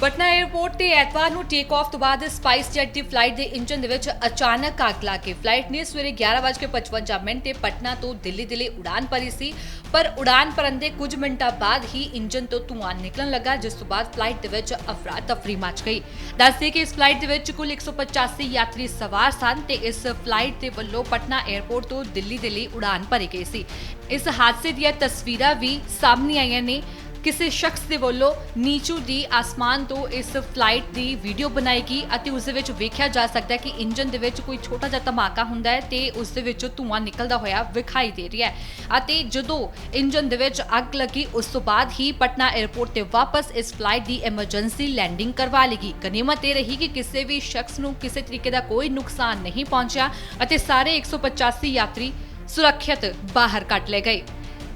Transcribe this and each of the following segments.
Patna airport ਤੇ ਐਤਵਾਰ ਨੂੰ ਟੇਕ ਆਫ ਤੋਂ ਬਾਅਦ ਸਪਾਈਸ ਜੈਟ ਦੀ ਫਲਾਈਟ ਦੇ ਇੰਜਨ ਦੇ ਵਿੱਚ ਅਚਾਨਕ ਅੱਗ ਲੱਗ ਗਈ। ਫਲਾਈਟ ਨੇ ਸਵੇਰੇ 11:55 ਤੇ ਪਟਨਾ ਤੋਂ ਦਿੱਲੀ ਦੇ ਲਈ ਉਡਾਨ ਭਰੀ ਸੀ, ਪਰ ਉਡਾਨ ਭਰਨ ਦੇ ਕੁਝ ਮਿੰਟਾਂ ਬਾਅਦ ਹੀ ਇੰਜਨ ਤੋਂ ਧੂਆਂ ਨਿਕਲਣ ਲੱਗਾ, ਜਿਸ ਤੋਂ ਬਾਅਦ ਫਲਾਈਟ ਦੇ ਵਿੱਚ ਅਫਰਾ ਤਫਰੀ ਮਚ ਗਈ। ਦੱਸਦੇ ਕਿ ਇਸ ਫਲਾਈਟ ਦੇ ਵਿੱਚ ਕੁੱਲ 185 ਯਾਤਰੀ ਸਵਾਰ ਸਨ ਤੇ ਇਸ ਫਲਾਈਟ ਦੇ ਵੱਲੋਂ ਪਟਨਾ 에ਅਰਪੋਰਟ ਤੋਂ ਦਿੱਲੀ ਦੇ ਲਈ ਉਡਾਨ ਭਰੀ ਗਈ ਸੀ। ਇਸ ਹਾਦਸੇ ਦੀਆਂ ਤਸਵੀਰਾਂ ਵੀ ਸਾਹਮਣੇ ਆਈਆਂ ਨੇ। ਕਿਸੇ ਸ਼ਖਸ ਦੇ ਵੱਲੋਂ ਨੀਚੂ ਦੀ ਆਸਮਾਨ ਤੋਂ ਇਸ ਫਲਾਈਟ ਦੀ ਵੀਡੀਓ ਬਣਾਈ ਗਈ ਅਤੇ ਉਸ ਦੇ ਵਿੱਚ ਵੇਖਿਆ ਜਾ ਸਕਦਾ ਹੈ ਕਿ ਇੰਜਨ ਦੇ ਵਿੱਚ ਕੋਈ ਛੋਟਾ ਜਿਹਾ ਧਮਾਕਾ ਹੁੰਦਾ ਹੈ ਤੇ ਉਸ ਦੇ ਵਿੱਚੋਂ ਧੂਆਂ ਨਿਕਲਦਾ ਹੋਇਆ ਵਿਖਾਈ ਦੇ ਰਿਹਾ ਹੈ। ਅਤੇ ਜਦੋਂ ਇੰਜਨ ਦੇ ਵਿੱਚ ਅੱਗ ਲੱਗੀ, ਉਸ ਤੋਂ ਬਾਅਦ ਹੀ ਪਟਨਾ 에ਅਰਪੋਰਟ ਤੇ ਵਾਪਸ ਇਸ ਫਲਾਈਟ ਦੀ ਐਮਰਜੈਂਸੀ ਲੈਂਡਿੰਗ ਕਰਵਾ ਲਈ ਗਈ। ਗਨੀਮਤ ਇਹ ਰਹੀ ਕਿ ਕਿਸੇ ਵੀ ਸ਼ਖਸ ਨੂੰ ਕਿਸੇ ਤਰੀਕੇ ਦਾ ਕੋਈ ਨੁਕਸਾਨ ਨਹੀਂ ਪਹੁੰਚਿਆ ਅਤੇ ਸਾਰੇ 185 ਯਾਤਰੀ ਸੁਰੱਖਿਅਤ ਬਾਹਰ ਕੱਢ ਲਏ ਗਏ।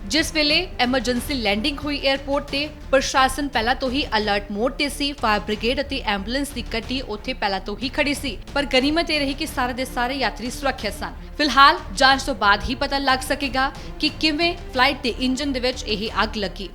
ਜਿਸ ਵੇਲੇ ਐਮਰਜੈਂਸੀ ਲੈਂਡਿੰਗ ਹੋਈ 에ਅਰਪੋਰਟ ਤੇ ਪ੍ਰਸ਼ਾਸਨ ਪਹਿਲਾਂ ਤੋਂ ਹੀ ਅਲਰਟ ਮੋਡ ਤੇ ਸੀ। ਫਾਇਰ ਬ੍ਰਿਗੇਡ ਅਤੇ ਐਂਬੂਲੈਂਸ ਦੀ ਗੱਡੀ ਉੱਥੇ ਪਹਿਲਾਂ ਤੋਂ ਹੀ ਖੜੀ ਸੀ, ਪਰ ਗਨੀਮਤ ਇਹ ਰਹੀ ਕਿ ਸਾਰੇ ਦੇ ਸਾਰੇ ਯਾਤਰੀ ਸੁਰੱਖਿਅਤ ਸਨ। ਫਿਲਹਾਲ ਜਾਂਚ ਤੋਂ ਬਾਅਦ ਹੀ ਪਤਾ ਲੱਗ ਸਕੇਗਾ ਕਿ ਕਿਵੇਂ ਫਲਾਈਟ ਦੇ ਇੰਜਨ ਦੇ ਵਿੱਚ ਇਹ ਅੱਗ ਲੱਗੀ।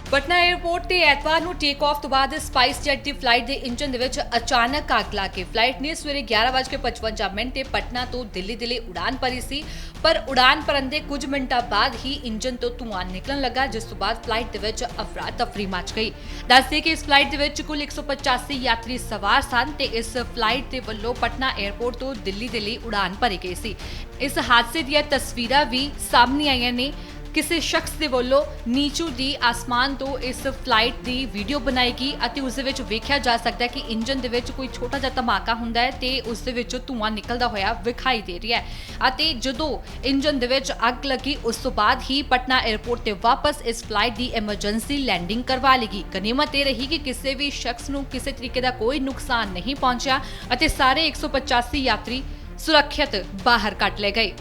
ਪਟਨਾ 에ਅਰਪੋਰਟ ਤੇ ਐਤਵਾਰ ਨੂੰ ਟੇਕ ਆਫ ਤੋਂ ਬਾਅਦ ਸਪਾਈਸ ਜੈਟ ਦੀ ਫਲਾਈਟ ਦੇ ਇੰਜਨ ਦੇ ਵਿੱਚ ਅਚਾਨਕ ਅੱਗ ਲੱਗ ਗਈ। ਫਲਾਈਟ ਨੇ ਸਵੇਰੇ 11:55 ਤੇ ਪਟਨਾ ਤੋਂ ਦਿੱਲੀ ਦੇ ਲਈ ਉਡਾਨ ਭਰੀ ਸੀ, ਪਰ ਉਡਾਨ ਭਰਨ ਦੇ ਕੁਝ ਮਿੰਟਾਂ ਬਾਅਦ ਹੀ ਇੰਜਨ ਤੋਂ ਧੂਆਂ ਨਿਕਲਣ ਲੱਗਾ, ਜਿਸ ਤੋਂ ਬਾਅਦ ਫਲਾਈਟ ਦੇ ਵਿੱਚ ਅਫਰਾ ਤਫਰੀ ਮਚ ਗਈ। ਦੱਸਦੇ ਕਿ ਇਸ ਫਲਾਈਟ ਦੇ ਵਿੱਚ ਕੁੱਲ 185 ਯਾਤਰੀ ਸਵਾਰ ਸਨ ਤੇ ਇਸ ਫਲਾਈਟ ਦੇ ਵੱਲੋਂ ਪਟਨਾ 에ਅਰਪੋਰਟ ਤੋਂ ਦਿੱਲੀ ਦੇ ਲਈ ਉਡਾਨ ਭਰੀ ਗਈ ਸੀ। ਇਸ ਹਾਦਸੇ ਦੀਆਂ ਤਸਵੀਰਾਂ ਵੀ ਸਾਹਮਣੇ ਆਈਆਂ ਨੇ। ਕਿਸੇ ਸ਼ਖਸ ਦੇ ਵੱਲੋਂ ਨੀਚੂ ਦੀ ਆਸਮਾਨ ਤੋਂ ਇਸ ਫਲਾਈਟ ਦੀ ਵੀਡੀਓ ਬਣਾਈ ਗਈ ਅਤੇ ਉਸ ਦੇ ਵਿੱਚ ਵੇਖਿਆ ਜਾ ਸਕਦਾ ਹੈ ਕਿ ਇੰਜਨ ਦੇ ਵਿੱਚ ਕੋਈ ਛੋਟਾ ਜਿਹਾ ਧਮਾਕਾ ਹੁੰਦਾ ਹੈ ਤੇ ਉਸ ਦੇ ਵਿੱਚੋਂ ਧੂਆਂ ਨਿਕਲਦਾ ਹੋਇਆ ਵਿਖਾਈ ਦੇ ਰਿਹਾ ਹੈ। ਅਤੇ ਜਦੋਂ ਇੰਜਨ ਦੇ ਵਿੱਚ ਅੱਗ ਲੱਗੀ, ਉਸ ਤੋਂ ਬਾਅਦ ਹੀ ਪਟਨਾ 에ਅਰਪੋਰਟ ਤੇ ਵਾਪਸ ਇਸ ਫਲਾਈਟ ਦੀ ਐਮਰਜੈਂਸੀ ਲੈਂਡਿੰਗ ਕਰਵਾ ਲਈ ਗਈ। ਗਨੀਮਤ ਇਹ ਰਹੀ ਕਿ ਕਿਸੇ ਵੀ ਸ਼ਖਸ ਨੂੰ ਕਿਸੇ ਤਰੀਕੇ ਦਾ ਕੋਈ ਨੁਕਸਾਨ ਨਹੀਂ ਪਹੁੰਚਿਆ ਅਤੇ ਸਾਰੇ 185 ਯਾਤਰੀ ਸੁਰੱਖਿਅਤ ਬਾਹਰ ਕੱਢ ਲਏ ਗਏ।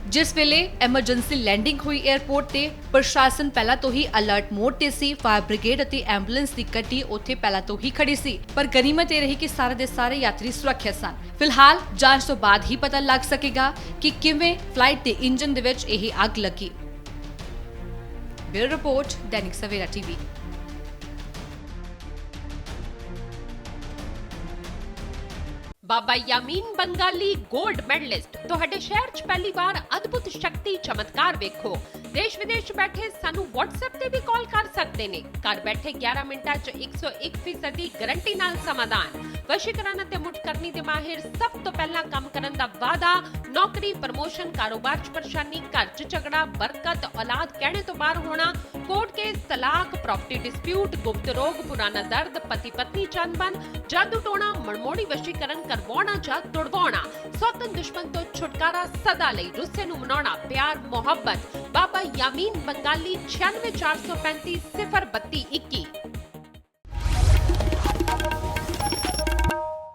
ਜਿਸ ਵੇਲੇ ਐਮਰਜੈਂਸੀ ਲੈਂਡਿੰਗ ਹੋਈ 에ਅਰਪੋਰਟ ਤੇ ਪ੍ਰਸ਼ਾਸਨ ਪਹਿਲਾਂ ਤੋਂ ਹੀ ਅਲਰਟ ਮੋਡ ਤੇ ਸੀ। ਫਾਇਰ ਬ੍ਰਿਗੇਡ ਅਤੇ ਐਂਬੂਲੈਂਸ ਦੀ ਗੱਡੀ ਉੱਥੇ ਪਹਿਲਾਂ ਤੋਂ ਹੀ ਖੜੀ ਸੀ, ਪਰ ਗਨੀਮਤ ਇਹ ਰਹੀ ਕਿ ਸਾਰੇ ਦੇ ਸਾਰੇ ਯਾਤਰੀ ਸੁਰੱਖਿਅਤ ਸਨ। ਫਿਲਹਾਲ ਜਾਂਚ ਤੋਂ ਬਾਅਦ ਹੀ ਪਤਾ ਲੱਗ ਸਕੇਗਾ ਕਿ ਕਿਵੇਂ ਫਲਾਈਟ ਦੇ ਇੰਜਨ ਦੇ ਵਿੱਚ ਇਹ ਅੱਗ ਲੱਗੀ। Bureau report, Dainik Savera TV. ਬਾਬਾ ਯਾਮੀਨ ਬੰਗਾਲੀ 골ਡ ਮੈਡਲਿਸਟ ਤੁਹਾਡੇ ਸ਼ਹਿਰ 'ਚ ਪਹਿਲੀ ਵਾਰ ਅਦਭੁਤ ਸ਼ਕਤੀ ਚਮਤਕਾਰ ਵੇਖੋ। ਦੇਸ਼ ਵਿਦੇਸ਼ 'ਚ ਬੈਠੇ ਸਾਨੂੰ WhatsApp ਤੇ ਵੀ ਕਾਲ ਕਰ ਸਕਦੇ ਨੇ। ਘਰ ਬੈਠੇ 11 ਮਿੰਟਾਂ 'ਚ 101% ਦੀ ਗਾਰੰਟੀ ਨਾਲ ਸਮਾਧਾਨ। ਵਸ਼ੀਕਰਨ ਅਤੇ ਮੁਠਕਰਨੀ ਦੇ ਮਾਹਿਰ ਸਭ ਤੋਂ ਪਹਿਲਾਂ ਕੰਮ ਕਰਨ ਦਾ ਵਾਅਦਾ। ਨੌਕਰੀ, ਪ੍ਰਮੋਸ਼ਨ, ਕਾਰੋਬਾਰ 'ਚ ਪਰੇਸ਼ਾਨੀ, ਘਰ 'ਚ ਝਗੜਾ, ਬਰਕਤ, ਔਲਾਦ ਕਹਿਣੇ ਤੋਂ ਬਾਹਰ ਹੋਣਾ, ਕੋਰਟ ਕੇਸ, ਤਲਾਕ, ਪ੍ਰਾਪਰਟੀ ਡਿਸਪਿਊਟ, ਗੁਪਤ ਰੋਗ, ਪੁਰਾਣਾ ਦਰਦ, ਪਤੀ ਪਤਨੀ ਚੰਬਨ, ਜਾਦੂ ਟੋਣਾ, ਮਨਮੋੜੀ ਵਸ਼ੀਕਰਨ ਕਰਵਾਉਣਾ ਜਾਂ ਤੁੜਵਾਉਣਾ, ਸੌਤਨ ਦੁਸ਼ਮਣ ਤੋਂ ਛੁਟਕਾਰਾ, ਸਦਾ ਲਈ ਰੁੱਸੇ ਨੂੰ ਮਨਾਉਣਾ, ਪਿਆਰ ਮੁਹੱਬਤ। ਬਾਬਾ ਯਾਮੀਨ ਬੰਗਾਲੀ 96 435 032 21।